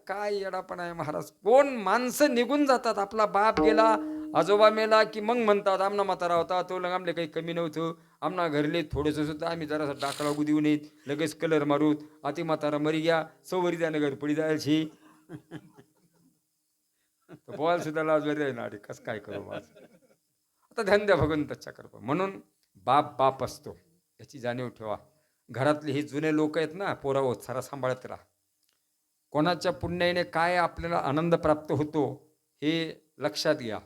काय येडापण आहे महाराज. कोण माणसं निघून जातात. आपला बाप गेला, आजोबा मेला की मग म्हणतात आमना म्हातारा होता तो, लग आमले काही कमी नव्हतं, आमना घरले थोडंसं सुद्धा आम्ही जरासा डाक लागू देऊ नयेत, लगेच कलर मारूत, अति म्हातारा मरी गया, सवरी त्यानं घर पडी जायची. तर बोल सुद्धा लाज बरी आहे ना. अरे कसं काय करू माझं. आता ध्यान द्या भगवंताच्या कृपा. म्हणून बाप बाप असतो याची जाणीव ठेवा. घरातले हे जुने लोक आहेत ना, पोरावो सारा सांभाळत राहा. कोणाच्या पुण्याने काय आपल्याला आनंद प्राप्त होतो हे लक्षात घ्या.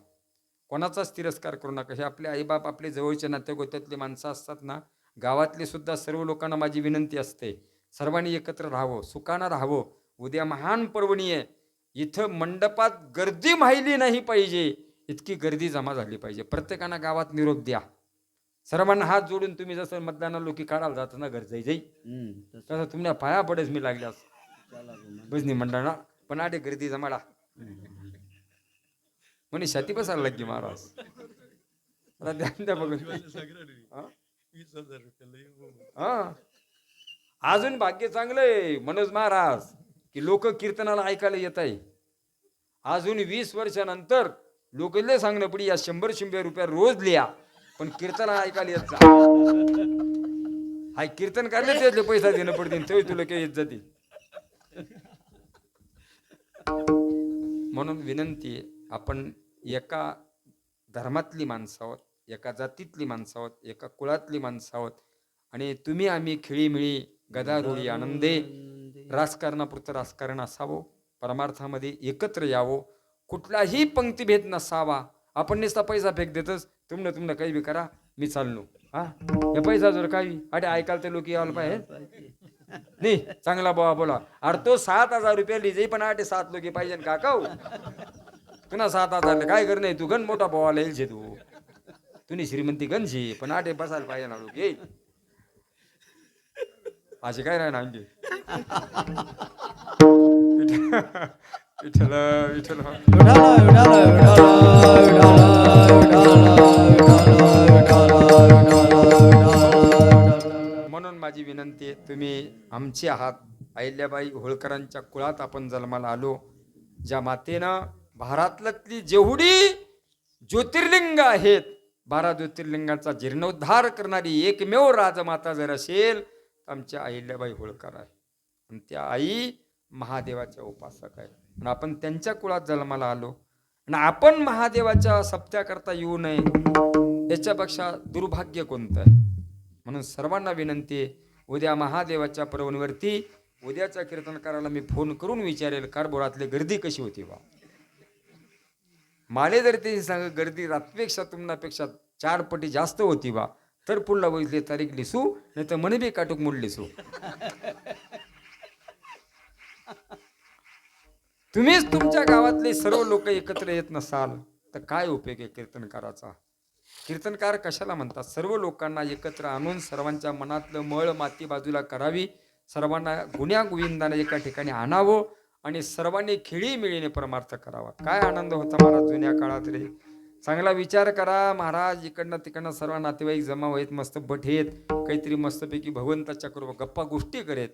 कोणाचाच तिरस्कार करू नका. हे आपले आईबाप, आपले जवळचे नातेगोत्यातले माणसं असतात ना, गावातले सुद्धा सर्व लोकांना माझी विनंती असते, सर्वांनी एकत्र राहावं, सुखानं राहावं. उद्या महान पर्वणी आहे. इथं मंडपात गर्दी माहिली नाही पाहिजे, इतकी गर्दी जमा झाली पाहिजे. प्रत्येकानं गावात निरोप द्या. सर्वांना हात जोडून तुम्ही जसं मतदाना लोकी काढायला जात ना घर जाई जाई, तसं तुमच्या पाया पडेच मी लागल्यास भजनी मंडळा पण आटे गर्दी जमाडा म्हणे छाती बसायला लागली महाराज. आता ध्यान द्या बघून. हा अजून भाग्य चांगलंय मनोज महाराज की लोक कीर्तनाला ऐकायला येत आहे. अजून 20 वर्षानंतर लोक लय सांगणं पडी या 100 रुपये रोज लिया, पण कीर्तनाला ऐकायला येत जा. हाय कीर्तन करण्यात त्यातले पैसा देणं पडतील, तेव्हा तुला काही येत जातील. म्हणून विनंती आहे, आपण एका धर्मातली माणसं आहोत, एका जातीतली माणसं आहोत, एका कुळातली माणसं आहोत. आणि तुम्ही आम्ही खेळीमिळी गदारोळी आनंदे राजकारणापुरतं राजकारण असावं, परमार्थामध्ये एकत्र यावं, कुठलाही पंक्तीभेद नसावा. आपण नुसता पैसा फेक देतच, तुमनं काही बी करा मी चाललो. हा हे पैसा जर काही अरे ऐकायला ते लोक यायला पाहिजे नाही. चांगला बाबा बोला. अरे तो 7,000 रुपये लिजे पण 8-7 लोक पाहिजे का काऊ. पुन्हा 7,000 काय कर नाही, तू गण मोठा बोवाला येईल तू, तुम्ही श्रीमंती गणशी पण 8 बसायला पाहिजे ना लोक. येईल असे काय राही ना आमचे. विठ्ठल विठ्ठल. म्हणून माझी विनंती आहे, तुम्ही आमचे आहात. अहिल्याबाई होळकरांच्या कुळात आपण जन्माला आलो. ज्या मातेनं भारतातली जेवढी ज्योतिर्लिंग आहेत, 12 ज्योतिर्लिंगाचा जीर्णोद्धार करणारी एकमेव राजमाता जर असेल तर आमच्या अहिल्याबाई होळकर आहे. आणि त्या आई महादेवाच्या उपासक आहे. आणि आपण त्यांच्या कुळात जन्माला आलो आणि आपण महादेवाच्या सप्त्या करता येऊ नये याच्यापेक्षा दुर्भाग्य कोणतं आहे. म्हणून सर्वांना विनंती आहे, उद्या महादेवाच्या पर्वणीवरती उद्याच्या कीर्तनकाराला मी फोन करून विचारेल कारबोरातली गर्दी कशी होती बा. माले जर ते सांग गर्दी रात्रीपेक्षा तुमनापेक्षा 4 पटी जास्त होती बा, तर पुढला वैसले तारीख लिसू, नाही तर म्हणे बी काटूक मुड लिसू. तुम्हीच तुमच्या गावातले सर्व लोक एकत्र येत नसाल तर काय उपयोग आहे कीर्तनकाराचा. कीर्तनकार कशाला म्हणतात, सर्व लोकांना एकत्र आणून सर्वांच्या मनातलं मळ माती बाजूला करावी, सर्वांना गुण्या गोविंदाने एका ठिकाणी आणावं आणि सर्वांनी खेळीमिळीने परमार्थ करावा. काय आनंद होता महाराज जुन्या काळात रे. चांगला विचार करा महाराज. इकडनं तिकडनं सर्व नातेवाईक जमा व्हायत, मस्त बठेत, काहीतरी मस्तपैकी भगवंताच्या करू गप्पा गोष्टी करेत.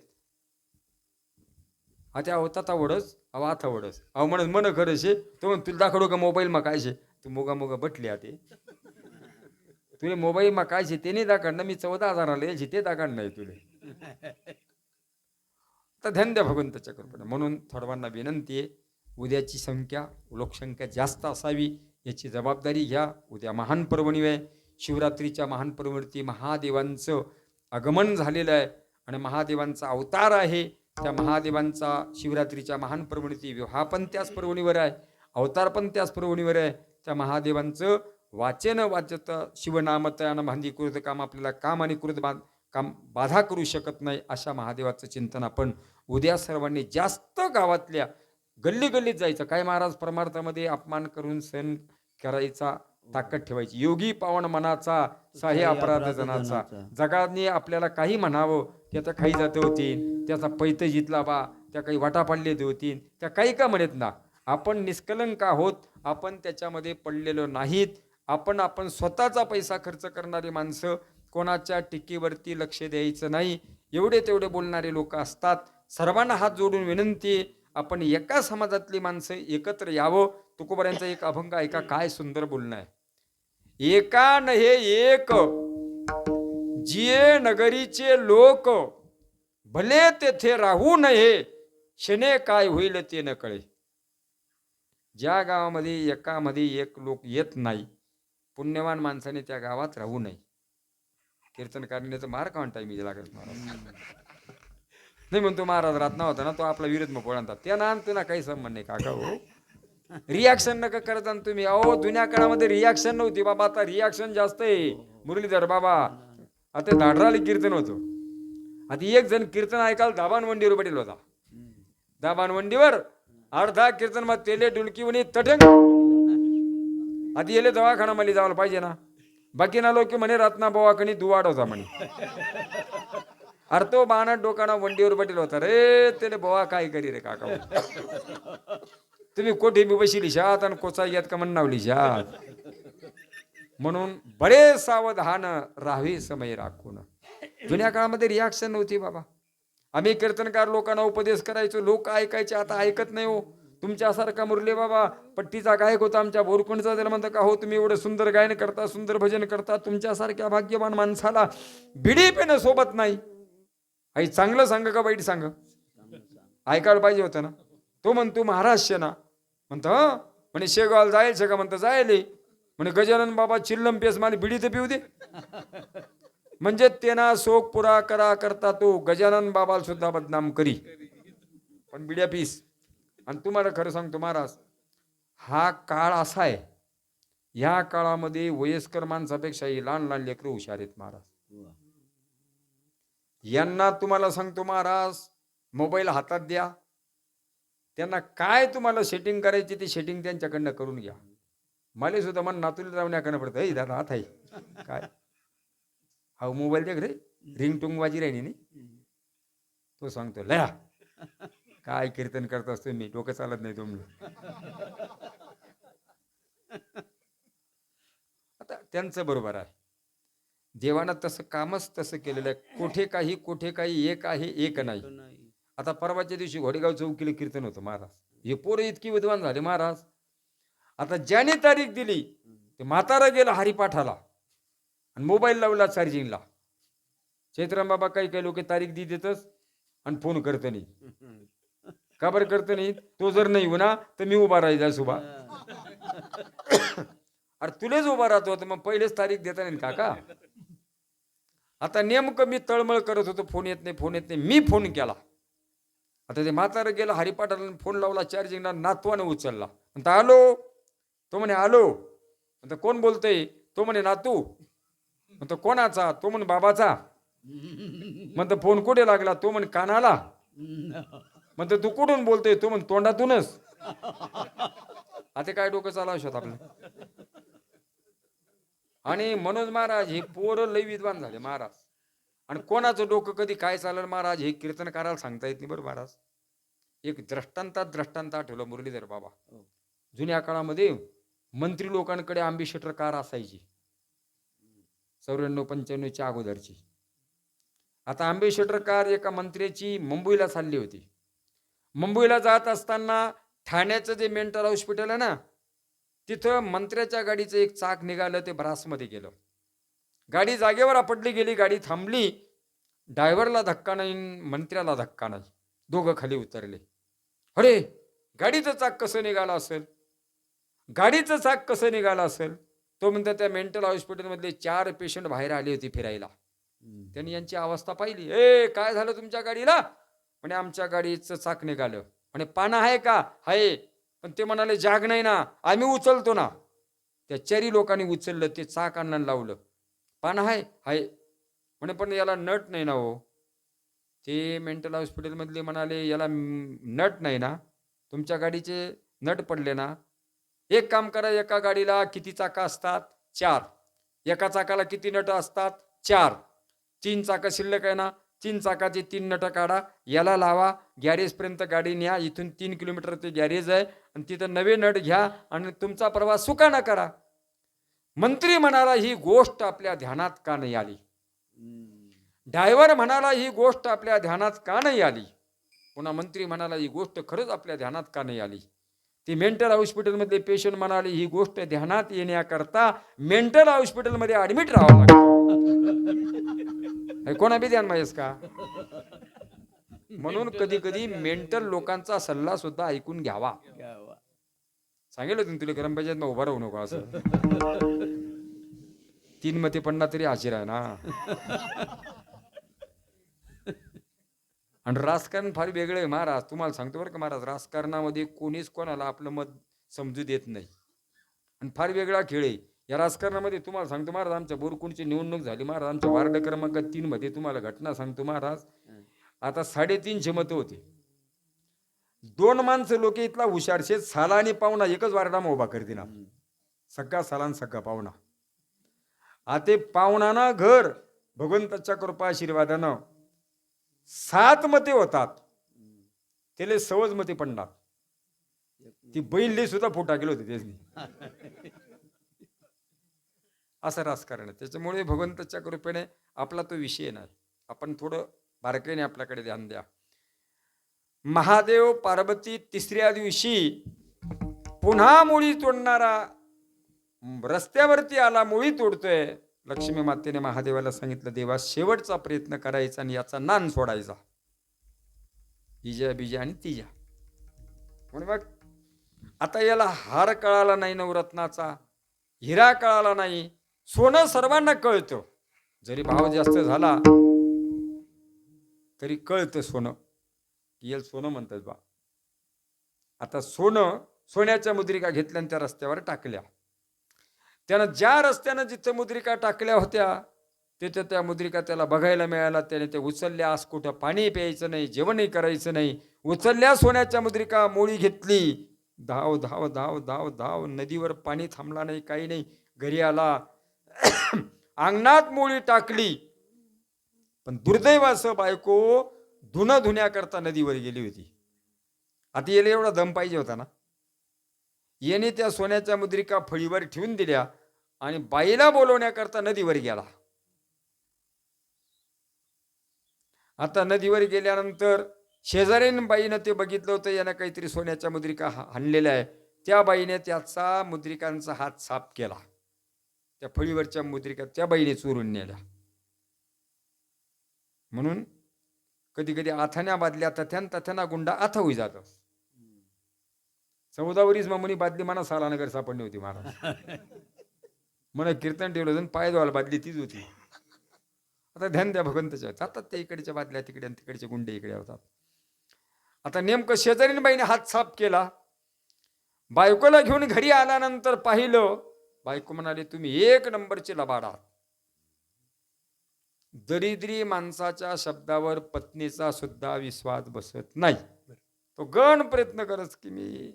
आता होता वडच अहो आता वडच अहो म्हणत मन खरं शे तो तुला दाखवू का मोबाईल मा काय शे, तू मोगा बटली आते तुले मोबाईल मा काय शे ते नाही दाखवणं, मी 14,000 यायची ते दाखवणं नाही तुले. तर धन्य भगवंताच्या कृपेने. म्हणून थोडवांना विनंती आहे, उद्याची संख्या लोकसंख्या जास्त असावी याची जबाबदारी घ्या. उद्या महान पर्वणी आहे. शिवरात्रीच्या महान पर्वणीवरती महादेवांचं आगमन झालेलं आहे आणि महादेवांचा अवतार आहे. त्या महादेवांचा शिवरात्रीच्या महान पर्वणीवरती विवाह पण त्याच पर्वणीवर आहे, अवतार पण त्याच पर्वणीवर आहे. त्या महादेवांचं वाचन वाचत शिवनामतयानं भांदी कृत काम, आपल्याला काम आणि कृत काम बाधा करू शकत नाही. अशा महादेवाचं चिंतन आपण उद्या सर्वांनी जास्त गावातल्या गल्ली गल्लीत जायचं. काय महाराज परमार्थामध्ये अपमान करून सण करायचा ताकद ठेवायची. योगी पावन मनाचा साहे अपराध जनाचा. जगाने आपल्याला काही म्हणावं त्याचा काही जात होतील, त्याचा पैत जितला बा, त्या काही वाटा पाडले होतील, त्या काही का म्हणत ना. आपण निष्कलंक आहोत, आपण त्याच्यामध्ये पडलेलो नाहीत. आपण स्वतःचा पैसा खर्च करणारी माणसं, कोणाच्या टीकेवरती लक्ष द्यायचं नाही. एवढे तेवढे बोलणारे लोक असतात. सर्वांना हात जोडून विनंती, आपण एका समाजातली माणसं एकत्र यावं. तुकोबारायांचा एक अभंग ऐका, काय सुंदर बोलणं आहे. एका नहे एक जिये नगरीचे लोक, भले तेथे राहू नये, क्षणे काय होईल ते न कळे. ज्या गावामध्ये एकामध्ये एक लोक येत नाही, पुण्यवान माणसाने त्या गावात राहू नये. कीर्तनकारिणीचा मार काढताय मी लागत महाराज नाही म्हणतो. महाराज रातना होता ना, तो आपला विरोध मग बोलतात त्या ना ना काही संबंध नाही काका. हो रिॲक्शन नका करत ना तुम्ही. अहो जुन्या काळामध्ये रिॲक्शन नव्हती बाबा, आता रिॲक्शन जास्त आहे. मुरलीधर बाबा आता धाडराला कीर्तन होतो. आता एक जण कीर्तन ऐकायला दाबानवंडीवर पटेल होता. दाबानवंडीवर अर्धा कीर्तन मग तेले डुलकी म्हणे तटंग. आधी येले दवाखाना मला जायला पाहिजे ना. बाकी ना लोक म्हणे रत्ना बावाकणी दुवाड होता म्हणे. अरे तो बाणा डोकाना वंडीवर पटेल होता रे. त्याला बोवा काय करी रे काका. तुम्ही कोठे बी बसली शात आणि कोचा यात का म्हणावली शात. म्हणून बरे सावधान राहावे समय राखून. जुन्या काळामध्ये रिॲक्शन नव्हती बाबा. आम्ही कीर्तनकार लोकांना उपदेश करायचो, लोक ऐकायचे. आता ऐकत नाही हो. तुमच्यासारखा मुरली बाबा पट्टीचा गायक होता आमच्या बोरकुंडचा. त्याला म्हणतं का हो तुम्ही एवढं सुंदर गायन करता, सुंदर भजन करता, तुमच्यासारख्या भाग्यवान माणसाला बिडी पेन सोबत नाही. आई चांगलं सांग का वाईट सांग, ऐकायला पाहिजे होतं ना. तो म्हणतो महाराष्ट्र ना. म्हणतो हा म्हणे शेगावला जायचं का. म्हणतं जायले. म्हणे गजानन बाबा चिल्लम पेस मला बिडी तर पिऊ दे. म्हणजे त्यांना शोक पुरा करा करता तो गजानन बाबाला सुद्धा बदनाम करी, पण बिड्या पीस. आणि तुम्हाला खरं सांगतो महाराज, हा काळ असा आहे, ह्या काळामध्ये वयस्कर माणसापेक्षाही लहान लहान लेकरं हुशार आहेत महाराज. यांना तुम्हाला सांगतो महाराज, मोबाईल हातात द्या, त्यांना काय तुम्हाला सेटिंग करायची ती सेटिंग त्यांच्याकडनं करून घ्या. मला सुद्धा मन नातुला लावण्याकडनं पडतं. हे दादा हात आहे काय हा मोबाईल दे रे, रिंग टुंग वाजी राहिली नाही. तो सांगतो लया काय कीर्तन करत असतो मी, डोकं चालत नाही तुम्ही. आता त्यांचं बरोबर आहे. देवानं तसं कामच तसं केलेलं आहे. कोठे काही एक आहे एक नाही. आता परवाच्या दिवशी घोडेगाव चौकीला कीर्तन होतं महाराज. हे पोरं इतकी विद्वान झाले महाराज. आता ज्याने तारीख दिली ते म्हातारा गेला हरिपाठाला आणि मोबाईल लावला चार्जिंगला. चैत्राम बाबा काही लोक तारीख दी देतच आणि फोन करत नाही. का बरं करत नाही. तो जर नाही होणार तर मी उभा राहायचा सुभा. अरे तुलेच उभा राहतो तर मग पहिलेच तारीख देता नाही काका. आता नेमकं मी तळमळ करत होतो, फोन येत नाही. मी फोन केला. आता ते म्हातारा गेला हरिपाठाला, फोन लावला चार्जिंगला, नातवानं उचलला. म्हणता आलो. तो म्हणे आलो. म्हणता कोण बोलतय. तो म्हणे नातू. म्हणतो कोणाचा. तो म्हणे बाबाचा. म्हणतो फोन कुठे लागला. तो म्हणे कानाला. म्हणतो तू कुठून बोलतोय. तो म्हणे तोंडातूनच. आता काय डोकं चालवू शकत आपलं. आणि मनोज महाराज हे पोरं लई विद्वान झाले महाराज. आणि कोणाचं डोकं कधी काय चाललं महाराज हे कीर्तनकाराला सांगता येत नाही बरं महाराज. एक दृष्टांत आठवलं मुरलीधर बाबा. जुन्या काळामध्ये मंत्री लोकांकडे आंबेशटर कार असायची 94-95च्या अगोदरची. आता आंबेशटर कार एका मंत्र्याची मुंबईला चालली होती. मुंबईला जात असताना ठाण्याचं जे मेंटल हॉस्पिटल आहे ना, तिथं मंत्र्याच्या गाडीचं एक चाक निघालं, ते ब्रासमध्ये गेलं. गाडी जागेवर आपटली गेली. गाडी थांबली. ड्रायव्हरला धक्का नाही, मंत्र्याला धक्का नाही. दोघं खाली उतरले. अरे गाडीचं चाक कसं निघालं असेल. तो म्हणतात त्या मेंटल हॉस्पिटलमधले 4 पेशंट बाहेर आले होते फिरायला. त्यांनी यांची अवस्था पाहिली. काय झालं तुमच्या गाडीला. म्हणे आमच्या गाडीचं चाक निघालं. म्हणे पाना आहे का. आहे. पण ते म्हणाले जाग नाही ना, आम्ही उचलतो ना. त्या 4 लोकांनी उचललं, ते चाक आणून लावलं. पाना आहे. म्हणे पण याला नट नाही ना हो. ते मेंटल हॉस्पिटलमधले म्हणाले याला नट नाही ना, तुमच्या गाडीचे नट पडले ना. एक काम करा, एका गाडीला किती चाका असतात 4. एका चाकाला किती नट असतात 4. 3 चाका शिल्लक आहे ना, 3 चाकाचे 3 नट काढा, याला लावा, गॅरेजपर्यंत गाडी न्या. इथून 3 किलोमीटर ते गॅरेज आहे आणि तिथं नवे नट घ्या आणि तुमचा प्रवास सुखाना करा. मंत्री म्हणाला ही गोष्ट आपल्या ध्यानात का नाही आली. ड्रायव्हर म्हणाला ही गोष्ट आपल्या ध्यानात का नाही आली. पुन्हा मंत्री म्हणाला ही गोष्ट खरंच आपल्या ध्यानात का नाही आली. ती मेंटल हॉस्पिटलमधले पेशंट म्हणाले ही गोष्ट ध्यानात येण्याकरता मेंटल हॉस्पिटलमध्ये ऍडमिट राहावं लागतं. कोणा बी ध्यान माहिस का. म्हणून कधी कधी मेंटल लोकांचा सल्ला सुद्धा ऐकून घ्यावा. सांगितलं तुम्ही तुला ग्रामपंचायत मग उभा राहू नको असं. 3 मते पडणार तरी हाजीर आहे ना. आणि राजकारण फार वेगळं आहे महाराज. तुम्हाला सांगतो बरं का महाराज, राजकारणामध्ये कोणीच कोणाला आपलं मत समजू देत नाही आणि फार वेगळा खेळ आहे या राजकारणामध्ये. तुम्हाला सांगतो महाराज, आमच्या बोरकुंडची निवडणूक झाली महाराज, आमच्या वार्ड क्रमांक 3 मध्ये तुम्हाला घटना सांगतो महाराज, आता 350 मतं होती. 2 माणसं लोक इथला हुशारशे साला आणि पाहुणा एकच वार्डामा उभा करते ना. सगळा साला आणि सगळा पाहुणा. आता पाहुणाना घर भगवंताच्या कृपा आशीर्वादानं 7 मते होतात, त्याला सहज मते पडणार. ती बैलले सुद्धा फोटा गेलो होते त्याची. असं राजकारण आहे. त्याच्यामुळे भगवंताच्या कृपेने आपला तो विषय नाही. आपण थोडं बारकाईने आपल्याकडे ध्यान द्या. महादेव पार्वती 3ऱ्या दिवशी पुन्हा मुळी तोडणारा रस्त्यावरती आला, मुळी तोडतोय. लक्ष्मी मातेने महादेवाला सांगितलं, देवा शेवटचा प्रयत्न करायचा आणि याचा नान सोडायचा. इजा बिजा आणि तिजा. म्हणून बघ आता याला हार कळाला नाही नवरत्नाचा, हिरा कळाला नाही, सोनं सर्वांना कळतं. जरी भाव जास्त झाला तरी कळतं सोनं. याला सोनं म्हणतात बा. आता सोन्याच्या मुद्रिका घेतल्या आणि त्या रस्त्यावर टाकल्या. त्यानं ज्या रस्त्यानं जिथं मुद्रिका टाकल्या होत्या तिथं त्या मुद्रिका त्याला बघायला मिळाला. त्याने ते उचलल्या. आज कुठं पाणी प्यायचं नाही, जेवणही करायचं नाही. उचलल्या सोन्याच्या मुद्रिका, मोळी घेतली. धाव धाव धाव धाव धाव. नदीवर पाणी थांबला नाही, काही नाही. घरी आला, अंगणात मोळी टाकली. पण दुर्दैवाचं बायको धुणं धुण्याकरता नदीवर गेली होती. आता याला एवढा दम पाहिजे होता ना. याने त्या सोन्याच्या मुद्रिका फळीवर ठेवून दिल्या आणि बाईला बोलवण्याकरता नदीवर गेला. आता नदीवर गेल्यानंतर शेजारीन बाईनं ते बघितलं होतं, यानं काहीतरी सोन्याच्या मुद्रिका हाणलेल्या आहे. त्या बाईने त्याचा मुद्रिकांचा हात साफ केला. त्या फळीवरच्या मुद्रिका त्या बाईने चोरून नेल्या. म्हणून कधी कधी आथाण्या बादल्या तथ्याना गुंडा आथा होई जात. 14 वरीस म्हणी बादली म्हणा साला नगर सापडली होती महाराज. म्हणा कीर्तन ठेवलं जण पाय धुवायला बादली तीच होती. आता ध्यान द्या भगवंताच्या. जातात त्या इकडच्या बादल्या तिकडे आणि तिकडचे गुंडे इकडे होतात. आता नेमकं शेजारीन बाईने हात साफ केला. बायकोला घेऊन घरी आल्यानंतर पाहिलं, बायको म्हणाली तुम्ही 1 नंबरचे लबाड आहात. दरिद्री माणसाच्या शब्दावर पत्नीचा सुद्धा विश्वास बसत नाही. तो गण प्रयत्न करत की मी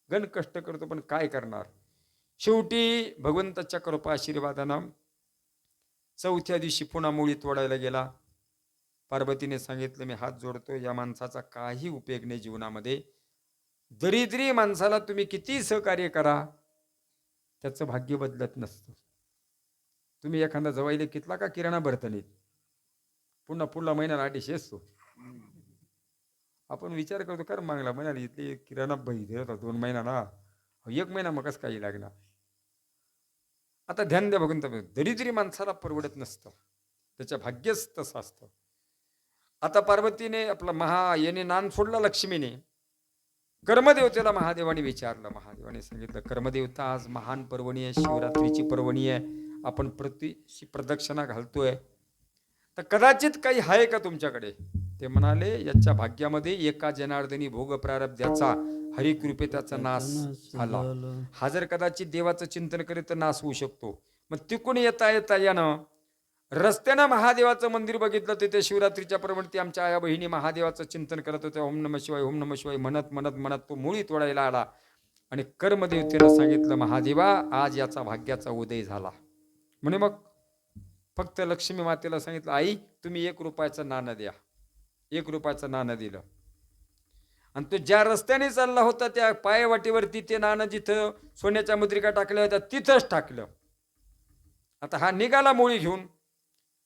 गण कष्ट करतो पण काय करणार. शेवटी भगवंताच्या कृपा आशीर्वादानं 4थ्या दिवशी पुन्हा मुळी तोडायला गेला. पार्वतीने सांगितलं मी हात जोडतो, या माणसाचा काही उपयोग नाही जीवनामध्ये. दरिद्री माणसाला तुम्ही किती सहकार्य करा त्याचं भाग्य बदलत नसतं. तुम्ही एखादा जवाईले कितला का किराणा भरतनीत पुन्हा महिन्याला 250 असतो. आपण विचार करतो कर मागला महिन्याला इथले किराणा बही होता 2 महिना ना, 1 महिना मग कसं काही लागणार. आता ध्यान द्या बघून दरिद्री माणसाला परवडत नसतं, त्याच्या भाग्यच तसं असतं. आता पार्वतीने आपला याने नान सोडला. लक्ष्मीने कर्मदेवतेला महादेवाने विचारलं. महादेवाने सांगितलं कर्मदेवता आज महान पर्वणी आहे, शिवरात्रीची पर्वणी आहे, आपण प्रदक्षिणा घालतोय, तर कदाचित काही आहे का तुमच्याकडे. ते म्हणाले याच्या भाग्यामध्ये एका जनार्दनी भोग प्रारब्ध्याचा हरिकृपे त्याचा नाश झाला. हा जर कदाचित देवाचं चिंतन करीत तर नाश होऊ शकतो. मग तिकडून येता येता यानं रस्त्यानं महादेवाचं मंदिर बघितलं. तिथे शिवरात्रीच्या पर्वणी आमच्या आया बहिणी महादेवाचं चिंतन करत होत्या. ओम नमः शिवाय ओम नमः शिवाय म्हणत म्हणत म्हणत तो मुळी तोडायला आला आणि कर्मदेवतेनं सांगितलं महादेवा आज याचा भाग्याचा उदय झाला. म्हणे मग फक्त लक्ष्मी मातेला सांगितलं आई तुम्ही 1 रुपयाचं नाणं द्या. 1 रुपयाचं नाणं दिलं आणि तो ज्या रस्त्याने चालला होता त्या पायवाटीवरती ते नाणं जिथं सोन्याच्या मुद्रिका टाकल्या होत्या तिथंच टाकलं. आता हा निघाला मोळी घेऊन.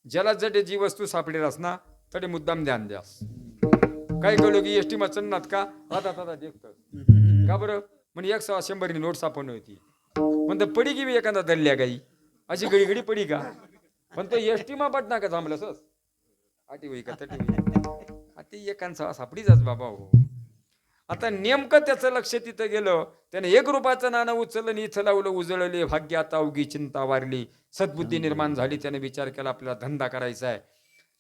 ज्याला जडे जी वस्तू सापडेल ना तडे मुद्दाम ध्यान द्यास. काय कळलं की एसटी मा चढणार का आता देखत का बरं म्हणजे 100 नोट सापडली होती म्हणतो पडी की एखादा दल्ल्या काही अशी घडी घडी पडी का पण तो एसटी मा बट ना का थांबलं सस आठी होई का तटी होई ते एकांचा सापडीचाच बाबा हो. आता नेमकं त्याचं लक्ष तिथं गेलं त्याने 1 रुपयाचं नाणं उचललं आणि इथं लावलं उजळले भाग्य आता उगी चिंता वारली सद्बुद्धी निर्माण झाली. त्याने विचार केला आपल्याला धंदा करायचा आहे.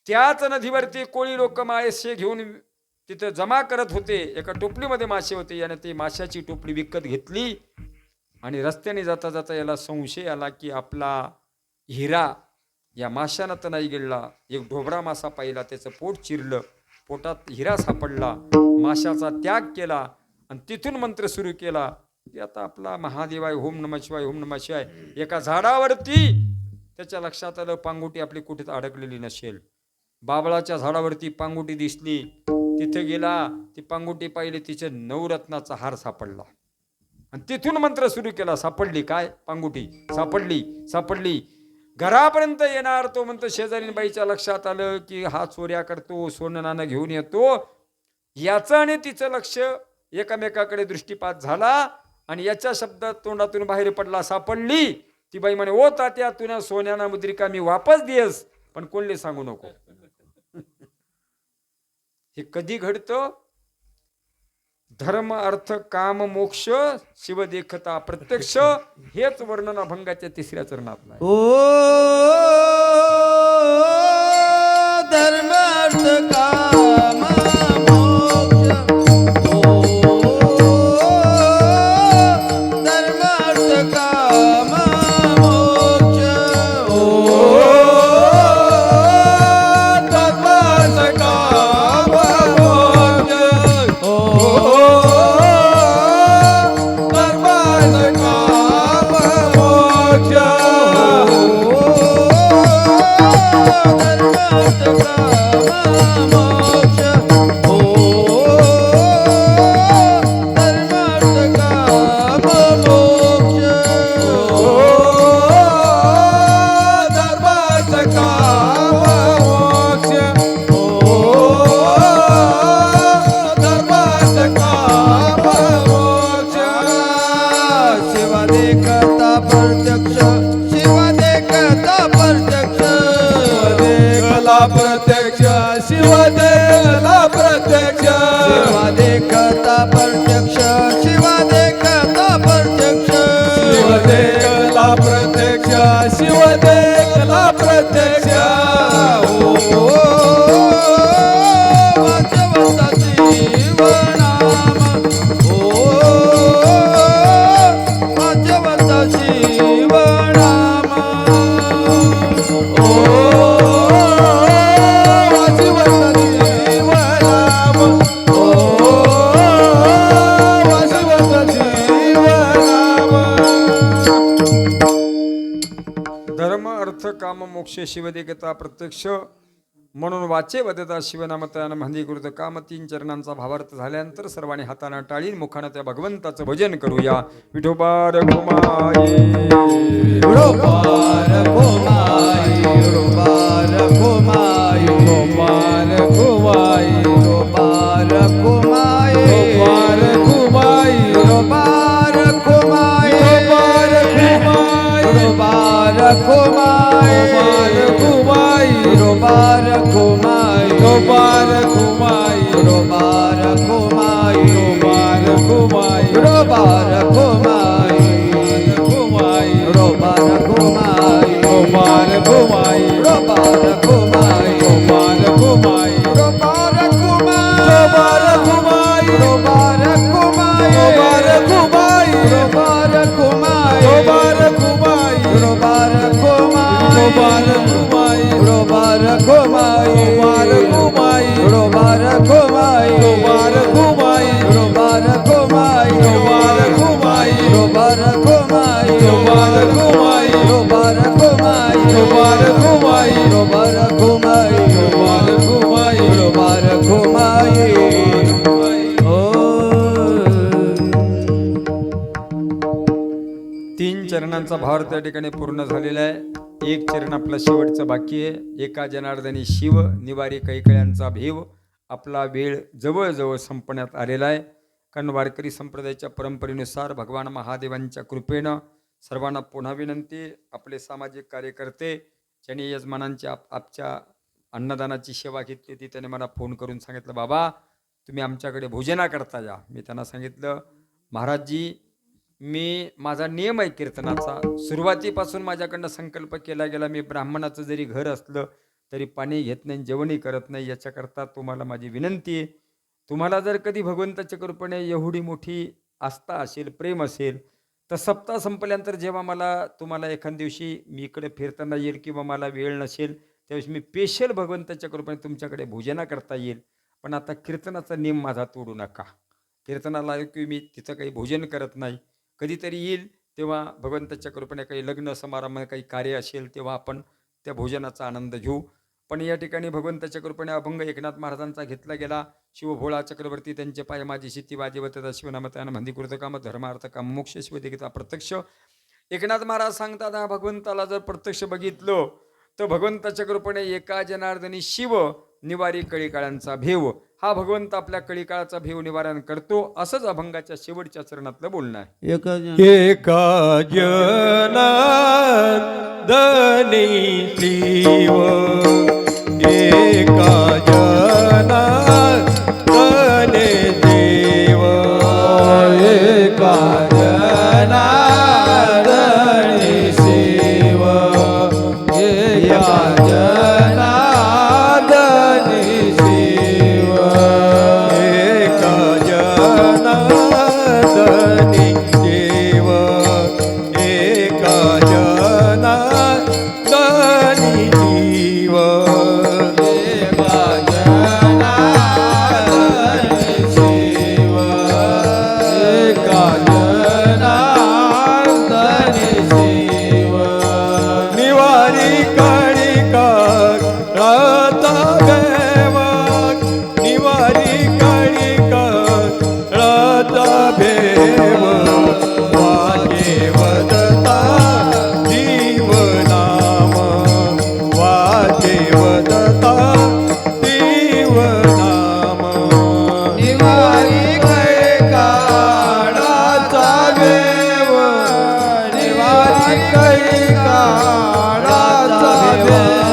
त्याच नदीवरती कोळी लोक मासे घेऊन तिथं जमा करत होते. एका टोपलीमध्ये मासे होते. याने ती माशाची टोपली विकत घेतली आणि रस्त्याने जाता जाता याला संशय आला की आपला हिरा या माशानं तर नाही गेला. एक ढोबरा मासा पाहिला त्याचं पोट चिरलं पोटात हिरा सापडला. माशाचा त्याग केला आणि तिथून मंत्र सुरू केला की आता आपला महादेवाय ओम नमः शिवाय ओम नमः शिवाय. एका झाडावरती त्याच्या लक्षात आलं पांगुटी आपली कुठेच अडकलेली नसेल. बाबळाच्या झाडावरती पांगुटी दिसली. तिथे गेला ती पांगुटी पाहिली तिचे 9 रत्नाचा हार सापडला आणि तिथून मंत्र सुरू केला. सापडली काय पांगुटी सापडली घरापर्यंत येणार. तो म्हणतो शेजारीन बाईच्या लक्षात आलं की हा चोऱ्या करतो सोनं नाणं घेऊन येतो. याचं आणि तिचं लक्ष एकामेकाकडे दृष्टीपात झाला आणि याच्या शब्दात तोंडातून बाहेर पडला सापडली. ती बाई म्हणे ओ तात्या तुला सोन्याना मुद्रिका मी वापस देस पण कोणले सांगू नको. हे कधी घडतं? धर्म अर्थ काम मोक्ष शिव देखता प्रत्यक्ष हेच वर्णन अभंगाच्या 3ऱ्या चरणात. ओ धर्म अर्थ काम प्रत्यक्ष शिव देखला प्रत्यक्ष शिवा देखता प्रत्यक्ष शिवा देखता प्रत्यक्ष शिव देखला प्रत्यक्ष शिव देखला प्रत्यक्ष ओ वाचवता जीवनाम ओ वाचवता जीवनाम ओ काम मोक्ष शिवदेकता प्रत्यक्ष म्हणून वाचे वदता शिवनामतानं म्हंदी कृत काम. 3 चरणांचा भावार्थ झाल्यानंतर सर्वांनी हातानं टाळीन मुखानं त्या भगवंताचं भजन करूया. विठोबार घुमाई विठोबार घुमाई विठोबार घुमाई गोपाल घुमाई विठोबार घुमाई गोपाल घुमाई विठोबार घुमाई गोपाल घुमाई विठोबार घुमाई गोपाल घुमाई विठोबार घुमाई गोपाल घुमाई विठोबार घुमाई गोपाल घुमाई विठोबार घुमाई गोपाल घुमाई विठोबार घुमाई गोपाल घुमाई विठोबार घुमाई गोपाल घुमाई विठोबार घुमाई गोपाल घुमाई विठोबार घुमाई गोपाल घुमाई विठोबार घुमाई गोपाल घुमाई विठोबार घुमाई गोपाल घुमाई विठोबार घुमाई गोपाल घुमाई विठोबार घुमाई गोपाल घुमाई विठोबार घुमाई गोपाल घुमाई विठोबार घुमाई गोपाल घुमाई विठोबार घुमाई गोपाल घुमाई विठोबार घुमाई ओ 3 चरणांचा भावार्थ त्या ठिकाणी पूर्ण झालेला आहे. 1 चरण आपलं शेवटचं बाकी आहे. एका जनार्दनी शिव निवारी कैकळ्यांचा भेव आपला वेळ जवळजवळ संपण्यात आलेला आहे. कारण वारकरी संप्रदायाच्या परंपरेनुसार भगवान महादेवांच्या कृपेनं सर्वांना पुन्हा विनंती, आपले सामाजिक कार्यकर्ते ज्यांनी यजमानांची आपच्या अन्नदानाची सेवा घेतली होती त्याने मला फोन करून सांगितलं, बाबा तुम्ही आमच्याकडे भोजनाकरता या. मी त्यांना सांगितलं, महाराजजी मी माझा नियम आहे कीर्तनाचा, सुरुवातीपासून माझ्याकडनं संकल्प केला गेला, मी ब्राह्मणाचं जरी घर असलं तरी पाणी घेत नाही, जेवणही करत नाही. याच्याकरता तुम्हाला माझी विनंती आहे, तुम्हाला जर कधी भगवंताच्या कृपेने एवढी मोठी आस्था असेल, प्रेम असेल, तर सप्ताह संपल्यानंतर जेव्हा मला तुम्हाला एखाद दिवशी मी इकडे फिरताना येईल किंवा मला वेळ नसेल त्यावेळेस मी स्पेशल भगवंताच्या कृपेने तुमच्याकडे भोजना करता येईल. पण आता कीर्तनाचा नियम माझा तोडू नका. कीर्तनाला की मी तिथं काही भोजन करत नाही. कधीतरी येईल तेव्हा भगवंताच्या कृपेने काही लग्न समारंभ काही कार्य असेल तेव्हा आपण त्या भोजनाचा आनंद घेऊ. पण या ठिकाणी भगवंताच्या कृपेने अभंग एकनाथ महाराजांचा घेतला गेला. शिवभोळा चक्रवर्ती त्यांचे पाय माझी शिती वाजेवत शिवनामतान म्हणती कृतकाम धर्मार्थ काम मोक्ष शिवदेगिता प्रत्यक्ष. एकनाथ महाराज सांगतात, हा भगवंताला जर प्रत्यक्ष बघितलं तर भगवंताच्या कृपेने एका जनार्दनी शिव निवारी कळीकाळांचा भेव. हा भगवंत आपल्या कळीकाळाचा भेव निवारण करतो. असंच अभंगाच्या शेवटच्या चरणातलं बोलणं आहे. एका जनार्दनी शिव, एका जनार्दनी शिव, एका जनार्दनी शिव, एका जनार्दनी शिव, एका जनार्दनी शिव, एका जनार्दनी शिव, एका जनार्दनी शिव, एका जनार्दनी शिव, निवारी काळिका राता भेव, निवारी काळिका राता भेव, वाके वदता जीवनाम, वाके वदता जीवनाम, निवारी कैकाळाचा भेव, निवारी कैकाळाचा भेव,